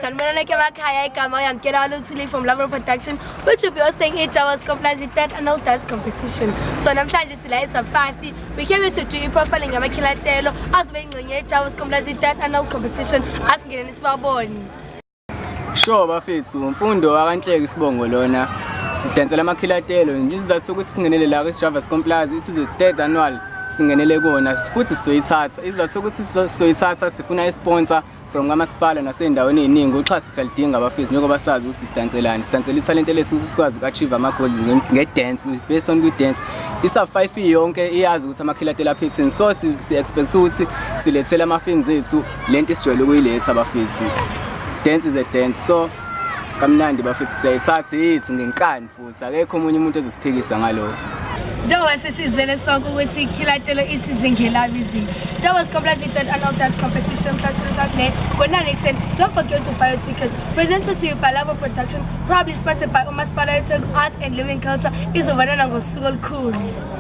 sanibona ke emakhaya igama yangena uLuthuli from Love Production, which will be hosting Jawas Komplazi third annual dance competition. So namhlanje sila it's a 5. We came here to do profiling ngamakhilatelo azibe ingcenye Jawas Komplazi third annual competition. Asingene sibabone. Sure bafethu, umfundo wakanhleke isibongo lona. Sidansela amakhilatelo nje sizathu ukuthi singenele la kwiJawas Komplazi it is the third annual singenele kona futhi sizoyithatha. Izathu ukuthi sizoyithatha sifuna isponsor from kamasipala nasendaweni eziningi uxhaso siyalidinga abafethu njengoba sazi ukuthi sidanselani sidansela italent lethu ukuthi sikwazi ukachieve ama goals ngedance based on good dance isa 5 yonke iyazi ukuthi amakhilatela aphethini so si expect ukuthi silethele ama fans ethu lento esijwayele ukuyiletha abafethu. Dance is a dance so kamnandi bafethu siyayithatha yithi ngenkani futhi akekho umunye umuntu ezosiphikisa ngalokho. Njengoba sesizele sonke ukuthi ikhilatelo ithi zingelabi izinto. Jawas Komplazi third annual dance competition platform.net. Konani extend. Don't forget to buy your tickets. Presented to you by Love Production, probably sponsored by uMasipala Arts and Living Culture. Is a banana ngosuku olukhulu.